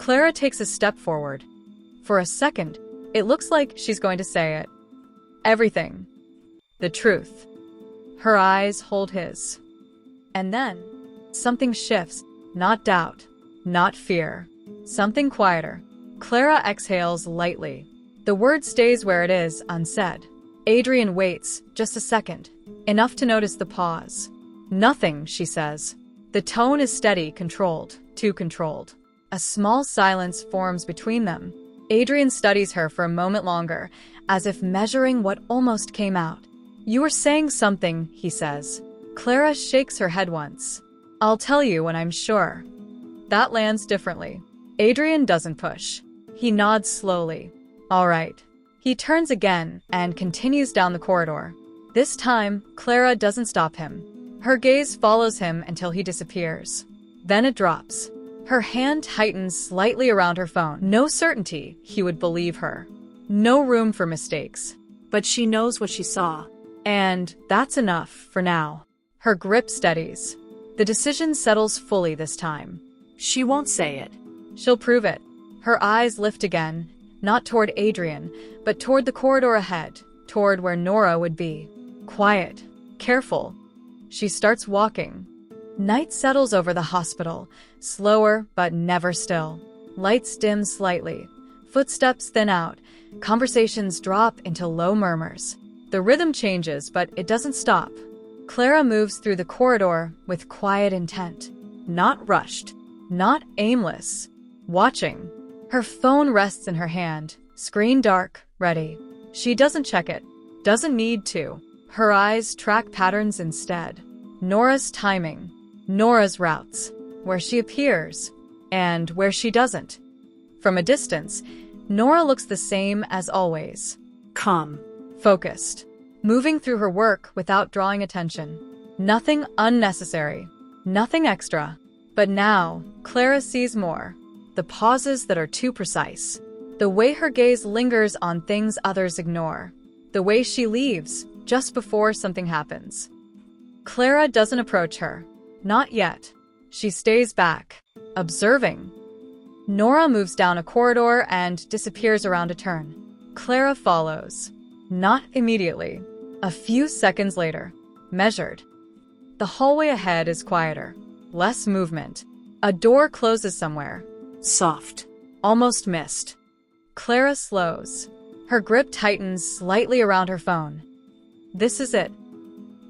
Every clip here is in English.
Clara takes a step forward. For a second, it looks like she's going to say it. Everything. The truth. Her eyes hold his. And then, something shifts. Not doubt. Not fear. Something quieter. Clara exhales lightly. The word stays where it is, unsaid. Adrian waits, just a second. Enough to notice the pause. Nothing, she says. The tone is steady, controlled. Too controlled. A small silence forms between them. Adrian studies her for a moment longer, as if measuring what almost came out. You were saying something, he says. Clara shakes her head once. I'll tell you when I'm sure. That lands differently. Adrian doesn't push. He nods slowly. All right. He turns again and continues down the corridor. This time, Clara doesn't stop him. Her gaze follows him until he disappears. Then it drops. Her hand tightens slightly around her phone. No certainty he would believe her. No room for mistakes. But she knows what she saw. And that's enough for now. Her grip steadies. The decision settles fully this time. She won't say it. She'll prove it. Her eyes lift again, not toward Adrian, but toward the corridor ahead, toward where Nora would be. Quiet. Careful. She starts walking. Night settles over the hospital, slower but never still. Lights dim slightly. Footsteps thin out. Conversations drop into low murmurs. The rhythm changes, but it doesn't stop. Clara moves through the corridor with quiet intent. Not rushed. Not aimless. Watching. Her phone rests in her hand, screen dark, ready. She doesn't check it. Doesn't need to. Her eyes track patterns instead. Nora's timing. Nora's routes. Where she appears. And where she doesn't. From a distance, Nora looks the same as always. Calm. Focused. Moving through her work without drawing attention. Nothing unnecessary. Nothing extra. But now, Clara sees more. The pauses that are too precise. The way her gaze lingers on things others ignore. The way she leaves, just before something happens. Clara doesn't approach her. Not yet. She stays back, observing. Nora moves down a corridor and disappears around a turn. Clara follows. Not immediately. A few seconds later. Measured. The hallway ahead is quieter. Less movement. A door closes somewhere. Soft. Almost missed. Clara slows. Her grip tightens slightly around her phone. This is it.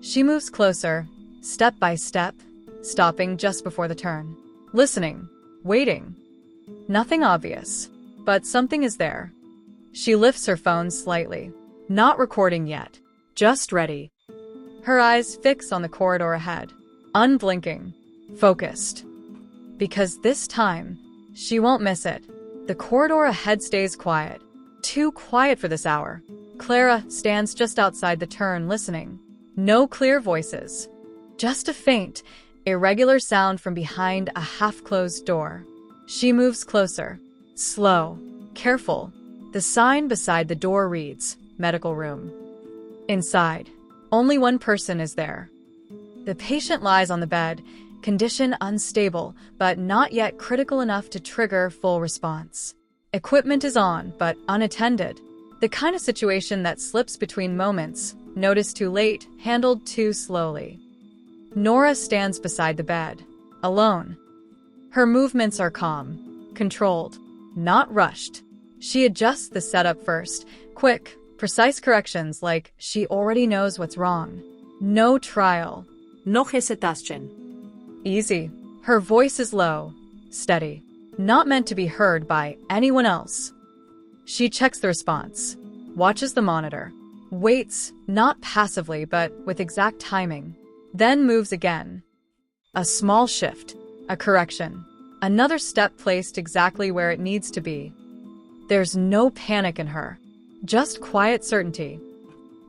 She moves closer, step by step, stopping just before the turn. Listening. Waiting. Nothing obvious. But something is there. She lifts her phone slightly. Not recording yet. Just ready. Her eyes fix on the corridor ahead. Unblinking. Focused. Because this time, she won't miss it. The corridor ahead stays quiet. Too quiet for this hour. Clara stands just outside the turn listening. No clear voices. Just a faint, irregular sound from behind a half-closed door. She moves closer. Slow. Careful. The sign beside the door reads, Medical Room. Inside, only one person is there. The patient lies on the bed, condition unstable, but not yet critical enough to trigger full response. Equipment is on, but unattended. The kind of situation that slips between moments, noticed too late, handled too slowly. Nora stands beside the bed, alone. Her movements are calm, controlled, not rushed. She adjusts the setup first, quick, precise corrections like she already knows what's wrong. No trial. No hesitation. Easy. Her voice is low, steady, not meant to be heard by anyone else. She checks the response, watches the monitor, waits, not passively but with exact timing, then moves again. A small shift, a correction, another step placed exactly where it needs to be. There's no panic in her, just quiet certainty.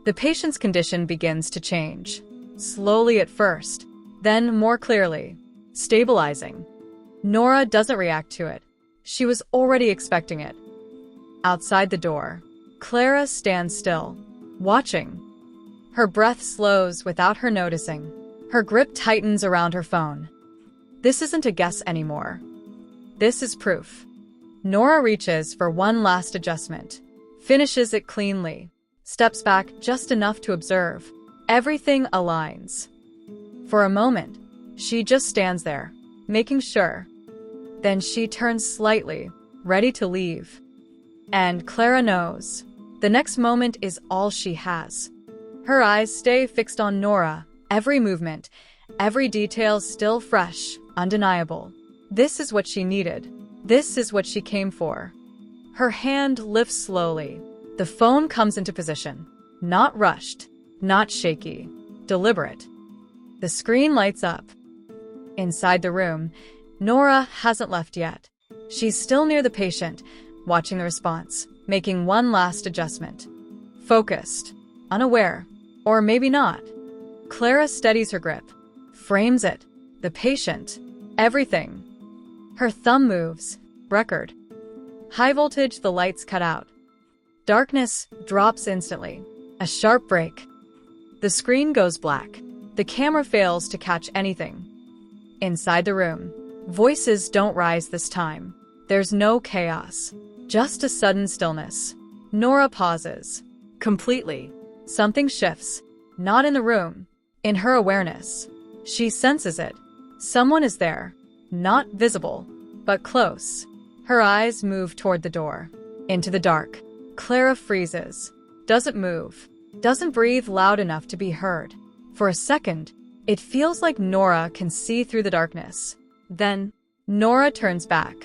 The patient's condition begins to change, slowly at first, then more clearly, stabilizing. Nora doesn't react to it. She was already expecting it. Outside the door, Clara stands still, watching. Her breath slows without her noticing. Her grip tightens around her phone. This isn't a guess anymore. This is proof. Nora reaches for one last adjustment, finishes it cleanly, steps back just enough to observe. Everything aligns. For a moment, she just stands there, making sure. Then she turns slightly, ready to leave. And Clara knows. The next moment is all she has. Her eyes stay fixed on Nora, every movement, every detail still fresh, undeniable. This is what she needed. This is what she came for. Her hand lifts slowly. The phone comes into position. Not rushed, not shaky, deliberate. The screen lights up. Inside the room, Nora hasn't left yet. She's still near the patient, watching the response, making one last adjustment. Focused, unaware, or maybe not. Clara steadies her grip, frames it, the patient, everything. Her thumb moves, record. High voltage, the lights cut out. Darkness drops instantly. A sharp break. The screen goes black. The camera fails to catch anything. Inside the room, voices don't rise this time. There's no chaos, just a sudden stillness. Nora pauses. Completely. Something shifts. Not in the room. In her awareness. She senses it. Someone is there. Not visible, but close. Her eyes move toward the door. Into the dark. Clara freezes. Doesn't move. Doesn't breathe loud enough to be heard. For a second, it feels like Nora can see through the darkness. Then, Nora turns back.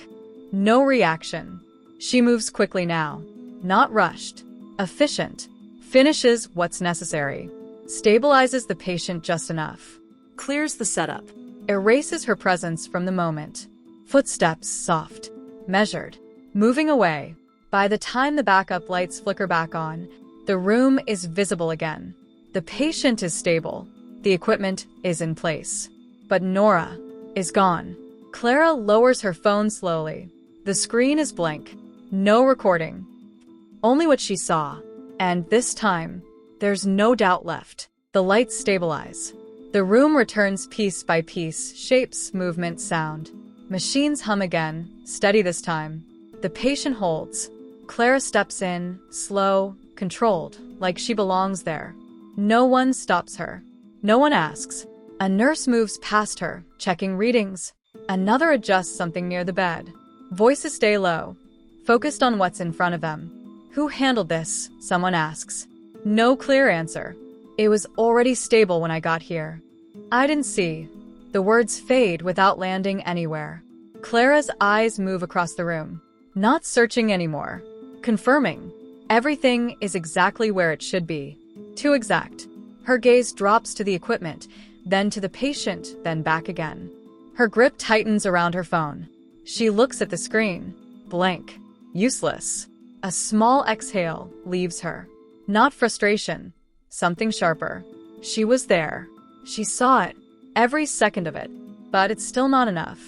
No reaction. She moves quickly now. Not rushed. Efficient. Finishes what's necessary. Stabilizes the patient just enough. Clears the setup. Erases her presence from the moment. Footsteps soft. Measured. Moving away. By the time the backup lights flicker back on, the room is visible again. The patient is stable. The equipment is in place. But Nora is gone. Clara lowers her phone slowly. The screen is blank. No recording. Only what she saw. And this time, there's no doubt left. The lights stabilize. The room returns piece by piece, shapes, movement, sound. Machines hum again, steady this time. The patient holds. Clara steps in, slow, controlled, like she belongs there. No one stops her. No one asks. A nurse moves past her, checking readings. Another adjusts something near the bed. Voices stay low, focused on what's in front of them. Who handled this? Someone asks. No clear answer. It was already stable when I got here. I didn't see. The words fade without landing anywhere. Clara's eyes move across the room. Not searching anymore. Confirming. Everything is exactly where it should be. Too exact. Her gaze drops to the equipment, then to the patient, then back again. Her grip tightens around her phone. She looks at the screen. Blank. Useless. A small exhale leaves her. Not frustration. Something sharper. She was there. She saw it. Every second of it. But it's still not enough.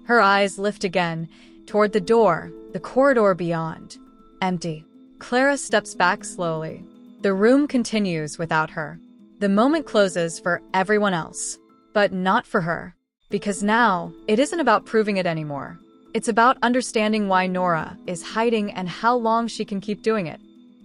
Her eyes lift again, toward the door, the corridor beyond. Empty. Clara steps back slowly. The room continues without her. The moment closes for everyone else. But not for her. Because now, it isn't about proving it anymore. It's about understanding why Nora is hiding and how long she can keep doing it.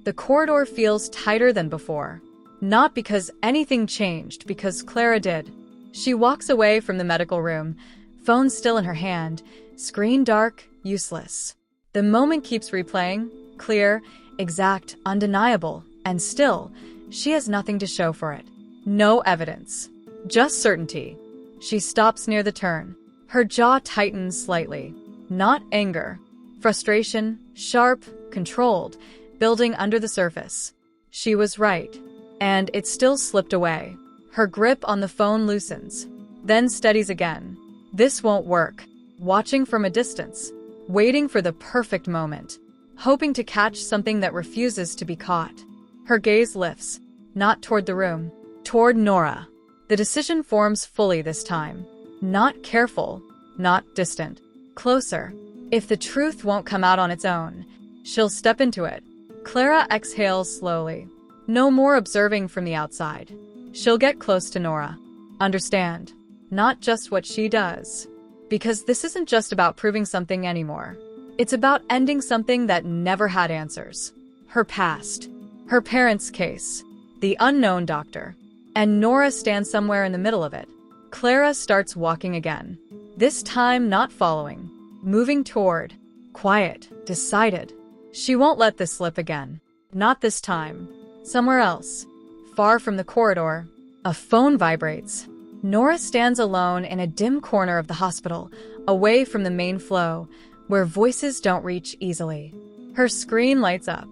The corridor feels tighter than before. Not because anything changed, because Clara did. She walks away from the medical room, phone still in her hand, screen dark, useless. The moment keeps replaying, clear, exact, undeniable, and still, she has nothing to show for it. No evidence. Just certainty. She stops near the turn. Her jaw tightens slightly. Not anger. Frustration, sharp, controlled, building under the surface. She was right. And it still slipped away. Her grip on the phone loosens. Then steadies again. This won't work. Watching from a distance. Waiting for the perfect moment. Hoping to catch something that refuses to be caught. Her gaze lifts. Not toward the room. Toward Nora. The decision forms fully this time. Not careful. Not distant. Closer. If the truth won't come out on its own, she'll step into it. Clara exhales slowly. No more observing from the outside. She'll get close to Nora. Understand. Not just what she does. Because this isn't just about proving something anymore. It's about ending something that never had answers. Her past. Her parents' case. The unknown doctor. And Nora stands somewhere in the middle of it. Clara starts walking again. This time not following. Moving toward. Quiet. Decided. She won't let this slip again. Not this time. Somewhere else. Far from the corridor. A phone vibrates. Nora stands alone in a dim corner of the hospital, away from the main flow, where voices don't reach easily. Her screen lights up.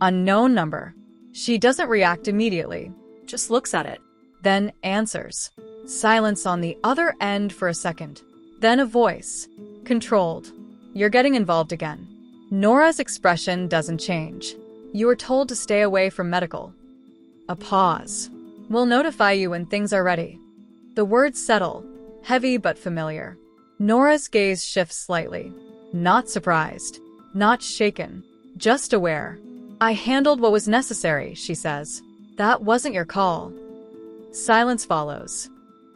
Unknown number. She doesn't react immediately. Just looks at it. Then answers. Silence on the other end for a second. Then a voice. Controlled. You're getting involved again. Nora's expression doesn't change. You were told to stay away from medical. A pause. We'll notify you when things are ready. The words settle, heavy but familiar. Nora's gaze shifts slightly. Not surprised. Not shaken. Just aware. I handled what was necessary, she says. That wasn't your call. Silence follows.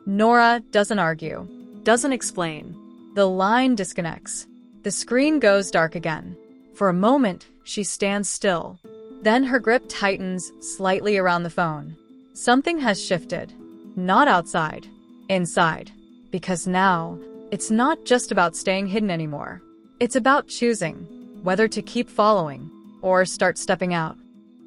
Nora doesn't argue. Doesn't explain. The line disconnects. The screen goes dark again. For a moment, she stands still. Then her grip tightens slightly around the phone. Something has shifted. Not outside. Inside. Because now, it's not just about staying hidden anymore. It's about choosing whether to keep following or start stepping out.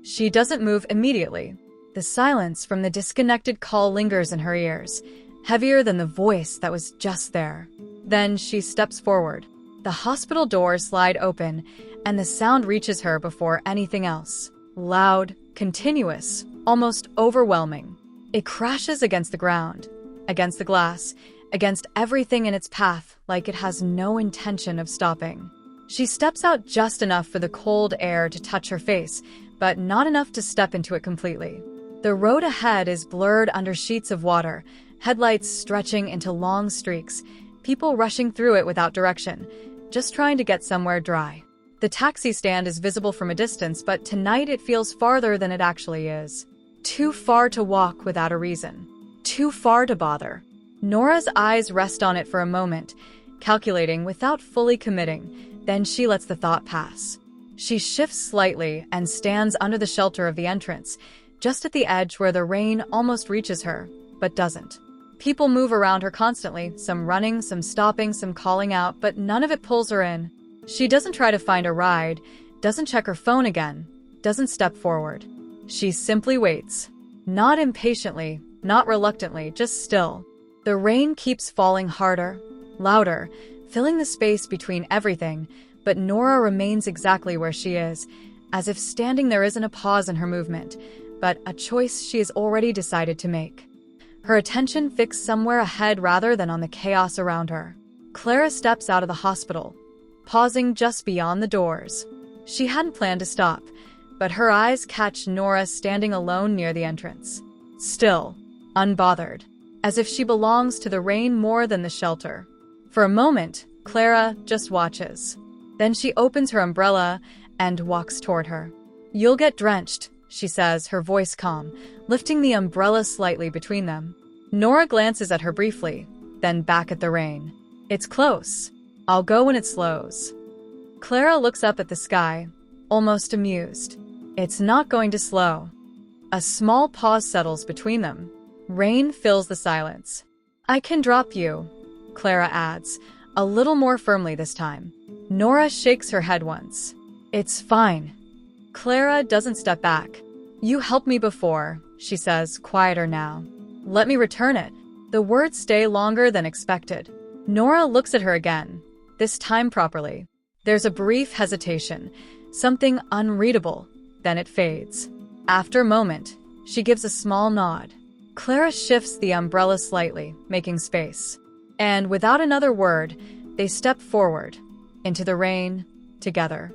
She doesn't move immediately. The silence from the disconnected call lingers in her ears, heavier than the voice that was just there. Then she steps forward. The hospital doors slide open, and the sound reaches her before anything else. Loud, continuous, almost overwhelming. It crashes against the ground, against the glass, against everything in its path, like it has no intention of stopping. She steps out just enough for the cold air to touch her face, but not enough to step into it completely. The road ahead is blurred under sheets of water, headlights stretching into long streaks, people rushing through it without direction, just trying to get somewhere dry. The taxi stand is visible from a distance, but tonight it feels farther than it actually is. Too far to walk without a reason. Too far to bother. Nora's eyes rest on it for a moment, calculating without fully committing. Then she lets the thought pass. She shifts slightly and stands under the shelter of the entrance, just at the edge where the rain almost reaches her, but doesn't. People move around her constantly, some running, some stopping, some calling out, but none of it pulls her in. She doesn't try to find a ride, doesn't check her phone again, doesn't step forward. She simply waits. Not impatiently, not reluctantly, just still. The rain keeps falling harder, louder, filling the space between everything, but Nora remains exactly where she is, as if standing there isn't a pause in her movement, but a choice she has already decided to make. Her attention fixed somewhere ahead rather than on the chaos around her. Clara steps out of the hospital, pausing just beyond the doors. She hadn't planned to stop, but her eyes catch Nora standing alone near the entrance. Still, unbothered, as if she belongs to the rain more than the shelter. For a moment, Clara just watches. Then she opens her umbrella and walks toward her. "You'll get drenched," she says, her voice calm, lifting the umbrella slightly between them. Nora glances at her briefly, then back at the rain. "It's close. I'll go when it slows." Clara looks up at the sky, almost amused. It's not going to slow. A small pause settles between them. Rain fills the silence. "I can drop you," Clara adds, a little more firmly this time. Nora shakes her head once. "It's fine." Clara doesn't step back. "You helped me before," she says, quieter now. "Let me return it." The words stay longer than expected. Nora looks at her again, this time properly. There's a brief hesitation, something unreadable, then it fades. After a moment, she gives a small nod. Clara shifts the umbrella slightly, making space. And without another word, they step forward, into the rain, together.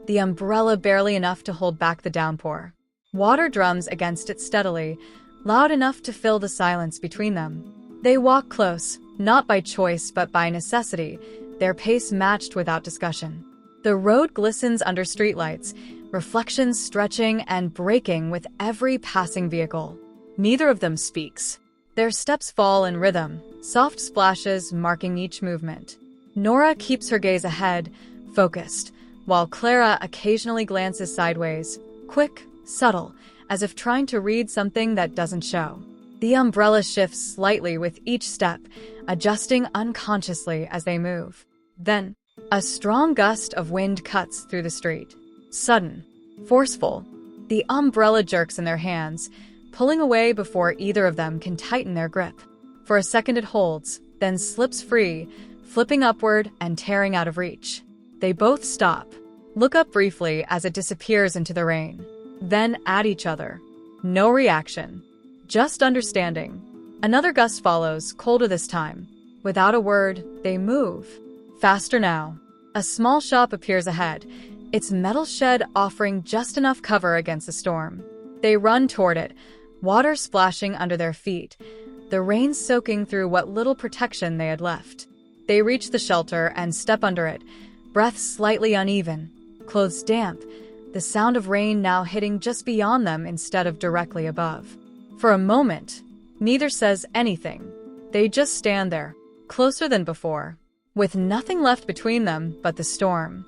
The umbrella barely enough to hold back the downpour. Water drums against it steadily, loud enough to fill the silence between them. They walk close, not by choice but by necessity, their pace matched without discussion. The road glistens under streetlights, reflections stretching and breaking with every passing vehicle. Neither of them speaks. Their steps fall in rhythm, soft splashes marking each movement. Nora keeps her gaze ahead, focused, while Clara occasionally glances sideways, quick, subtle, as if trying to read something that doesn't show. The umbrella shifts slightly with each step, adjusting unconsciously as they move. Then, a strong gust of wind cuts through the street. Sudden, forceful, the umbrella jerks in their hands, pulling away before either of them can tighten their grip. For a second it holds, then slips free, flipping upward and tearing out of reach. They both stop, look up briefly as it disappears into the rain. Then at each other. No reaction. Just understanding. Another gust follows, colder this time. Without a word, they move. Faster now. A small shop appears ahead, its metal shed offering just enough cover against the storm. They run toward it, water splashing under their feet, the rain soaking through what little protection they had left. They reach the shelter and step under it, breath slightly uneven, clothes damp, the sound of rain now hitting just beyond them instead of directly above. For a moment, neither says anything. They just stand there, closer than before, with nothing left between them but the storm.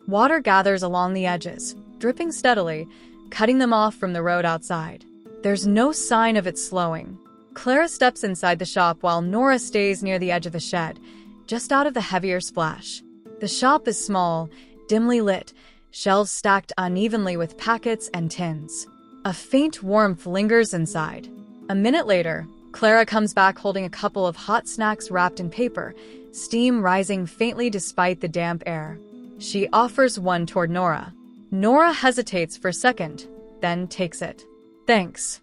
Water gathers along the edges, dripping steadily, cutting them off from the road outside. There's no sign of it slowing. Clara steps inside the shop while Nora stays near the edge of the shed, just out of the heavier splash. The shop is small, dimly lit, shelves stacked unevenly with packets and tins. A faint warmth lingers inside. A minute later, Clara comes back holding a couple of hot snacks wrapped in paper, steam rising faintly despite the damp air. She offers one toward Nora. Nora hesitates for a second, then takes it. Thanks.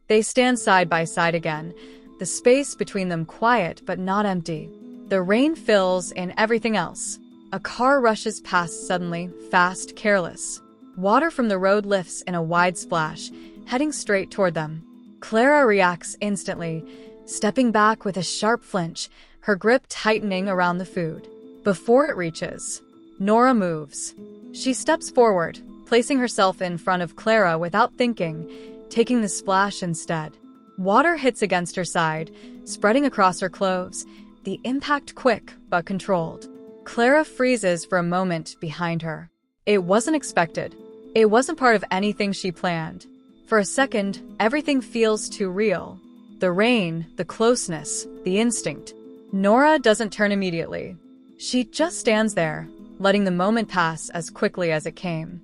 They stand side by side again, the space between them quiet but not empty. The rain fills in everything else. A car rushes past suddenly, fast, careless. Water from the road lifts in a wide splash, heading straight toward them. Clara reacts instantly, stepping back with a sharp flinch, her grip tightening around the food. Before it reaches, Nora moves. She steps forward, placing herself in front of Clara without thinking, taking the splash instead. Water hits against her side, spreading across her clothes, the impact quick but controlled. Clara freezes for a moment behind her. It wasn't expected. It wasn't part of anything she planned. For a second, everything feels too real. The rain, the closeness, the instinct. Nora doesn't turn immediately. She just stands there, letting the moment pass as quickly as it came.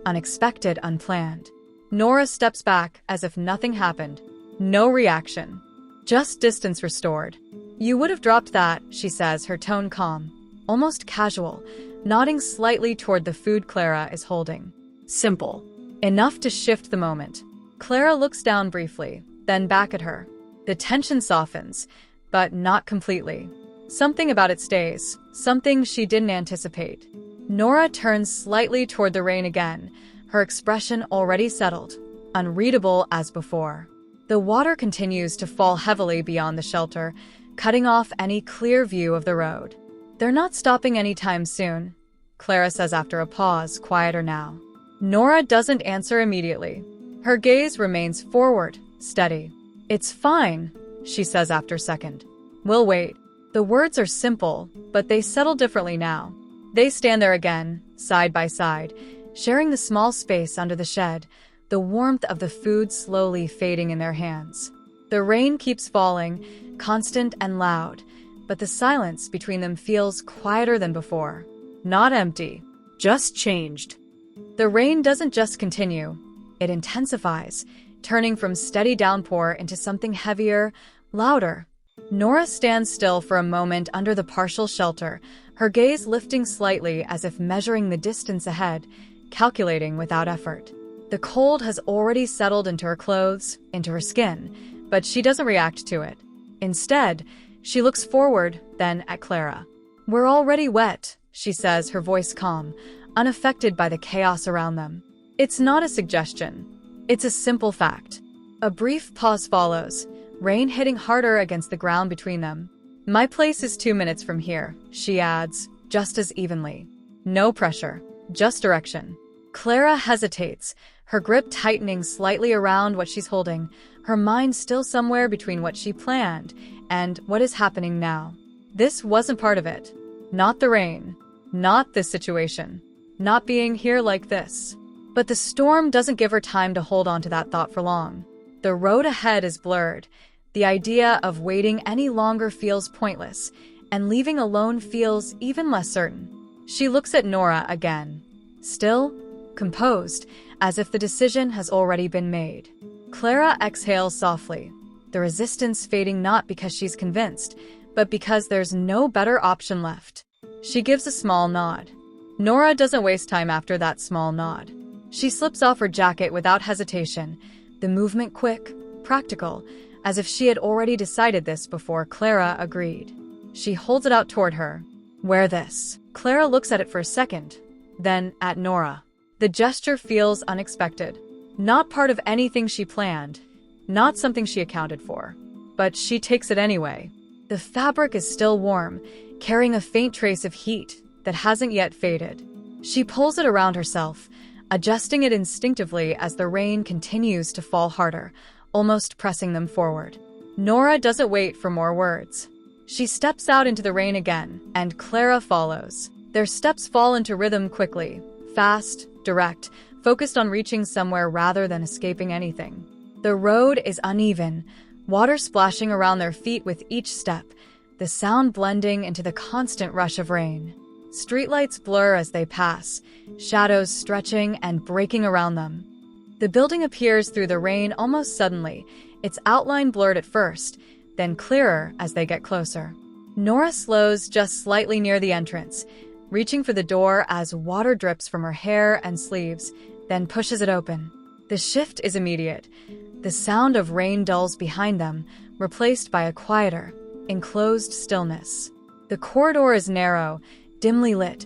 Unexpected, unplanned. Nora steps back as if nothing happened. No reaction. Just distance restored. You would have dropped that, she says, her tone calm, almost casual, nodding slightly toward the food Clara is holding. Simple. Enough to shift the moment. Clara looks down briefly, then back at her. The tension softens, but not completely. Something about it stays, something she didn't anticipate. Nora turns slightly toward the rain again, her expression already settled, unreadable as before. The water continues to fall heavily beyond the shelter, cutting off any clear view of the road. They're not stopping anytime soon, Clara says after a pause, quieter now. Nora doesn't answer immediately. Her gaze remains forward, steady. It's fine, she says after a second. We'll wait. The words are simple, but they settle differently now. They stand there again, side by side, sharing the small space under the shed, the warmth of the food slowly fading in their hands. The rain keeps falling, constant and loud, but the silence between them feels quieter than before. Not empty, just changed. The rain doesn't just continue, it intensifies, turning from steady downpour into something heavier, louder. Nora stands still for a moment under the partial shelter, her gaze lifting slightly as if measuring the distance ahead, calculating without effort. The cold has already settled into her clothes, into her skin, but she doesn't react to it. Instead, she looks forward, then at Clara. We're already wet, she says, her voice calm, unaffected by the chaos around them. It's not a suggestion. It's a simple fact. A brief pause follows, rain hitting harder against the ground between them. My place is 2 minutes from here, she adds, just as evenly. No pressure, just direction. Clara hesitates, her grip tightening slightly around what she's holding, her mind still somewhere between what she planned and what is happening now. This wasn't part of it. Not the rain. Not this situation. not being here like this. But the storm doesn't give her time to hold on to that thought for long. The road ahead is blurred. The idea of waiting any longer feels pointless, and leaving alone feels even less certain. She looks at Nora again, still, composed, as if the decision has already been made. Clara exhales softly, the resistance fading not because she's convinced, but because there's no better option left. She gives a small nod. Nora doesn't waste time after that small nod. She slips off her jacket without hesitation, the movement quick, practical, as if she had already decided this before Clara agreed. She holds it out toward her. Wear this. Clara looks at it for a second, then at Nora. The gesture feels unexpected. Not part of anything she planned, not something she accounted for. But she takes it anyway. The fabric is still warm, carrying a faint trace of heat that hasn't yet faded. She pulls it around herself, adjusting it instinctively as the rain continues to fall harder, almost pressing them forward. Nora doesn't wait for more words. She steps out into the rain again, and Clara follows. Their steps fall into rhythm quickly, fast, direct, focused on reaching somewhere rather than escaping anything. The road is uneven, water splashing around their feet with each step, the sound blending into the constant rush of rain. Streetlights blur as they pass, shadows stretching and breaking around them. The building appears through the rain almost suddenly, its outline blurred at first, then clearer as they get closer. Nora slows just slightly near the entrance, reaching for the door as water drips from her hair and sleeves, then pushes it open. The shift is immediate. The sound of rain dulls behind them, replaced by a quieter, enclosed stillness. The corridor is narrow, dimly lit,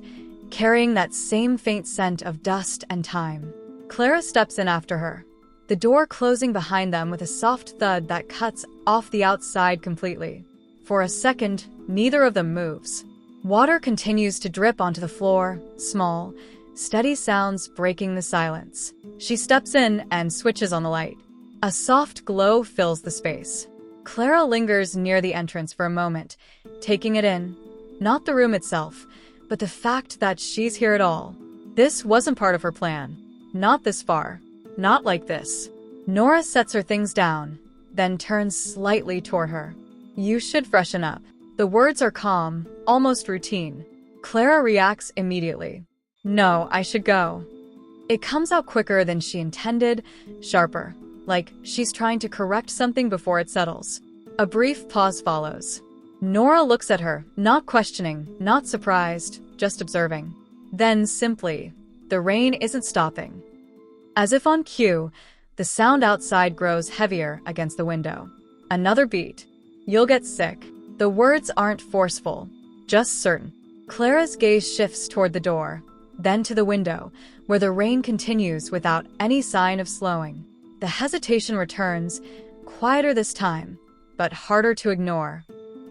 carrying that same faint scent of dust and time. Clara steps in after her, the door closing behind them with a soft thud that cuts off the outside completely. For a second, neither of them moves. Water continues to drip onto the floor, small, steady sounds breaking the silence. She steps in and switches on the light. A soft glow fills the space. Clara lingers near the entrance for a moment, taking it in. Not the room itself, but the fact that she's here at all. This wasn't part of her plan. Not this far. Not like this. Nora sets her things down, then turns slightly toward her. You should freshen up. The words are calm, almost routine. Clara reacts immediately. No, I should go. It comes out quicker than she intended, sharper, like she's trying to correct something before it settles. A brief pause follows. Nora looks at her, not questioning, not surprised, just observing. Then simply, the rain isn't stopping. As if on cue, the sound outside grows heavier against the window. Another beat. You'll get sick. The words aren't forceful, just certain. Clara's gaze shifts toward the door, then to the window, where the rain continues without any sign of slowing. The hesitation returns, quieter this time, but harder to ignore.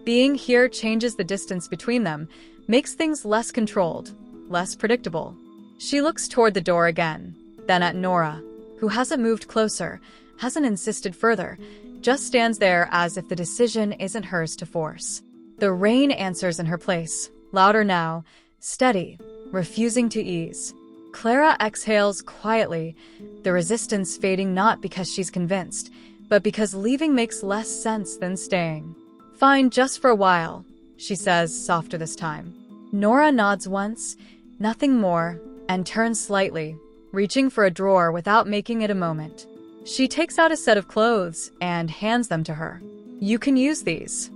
Being here changes the distance between them, makes things less controlled, less predictable. She looks toward the door again, then at Nora, who hasn't moved closer, hasn't insisted further, just stands there as if the decision isn't hers to force. The rain answers in her place, louder now, steady, refusing to ease. Clara exhales quietly, the resistance fading not because she's convinced, but because leaving makes less sense than staying. Fine, just for a while, she says, softer this time. Nora nods once, nothing more, and turns slightly, reaching for a drawer without making it a moment. She takes out a set of clothes and hands them to her. You can use these.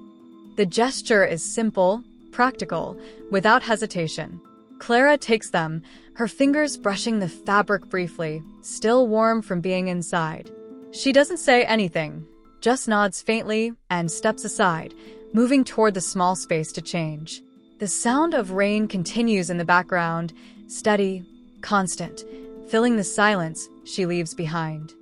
The gesture is simple, practical, without hesitation. Clara takes them, her fingers brushing the fabric briefly, still warm from being inside. She doesn't say anything, just nods faintly and steps aside, moving toward the small space to change. The sound of rain continues in the background, steady, constant, filling the silence she leaves behind.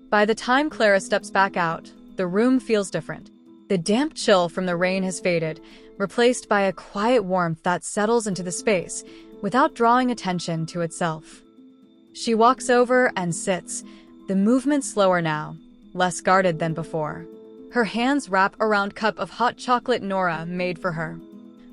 By the time Clara steps back out, the room feels different. The damp chill from the rain has faded, replaced by a quiet warmth that settles into the space without drawing attention to itself. She walks over and sits, the movement slower now, less guarded than before. Her hands wrap around a cup of hot chocolate Nora made for her.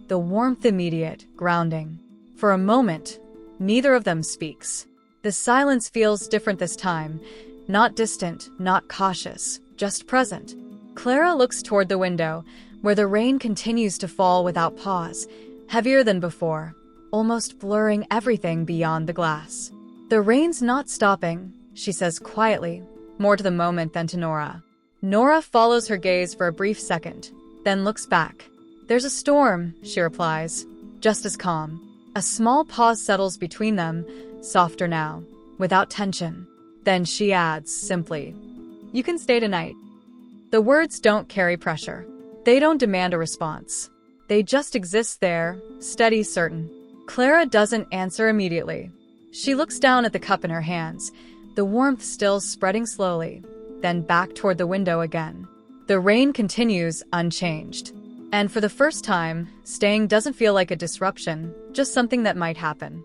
The warmth immediate, grounding. For a moment, Neither of them speaks. The silence feels different this time. Not distant, not cautious, just present. Clara looks toward the window, where the rain continues to fall without pause, heavier than before, almost blurring everything beyond the glass. "The rain's not stopping," she says quietly, more to the moment than to Nora. Nora follows her gaze for a brief second, then looks back. "There's a storm," she replies, just as calm. A small pause settles between them, softer now, without tension. Then she adds, simply, "You can stay tonight." The words don't carry pressure. They don't demand a response. They just exist there, steady, certain. Clara doesn't answer immediately. She looks down at the cup in her hands, the warmth still spreading slowly, then back toward the window again. The rain continues unchanged. And for the first time, staying doesn't feel like a disruption, just something that might happen.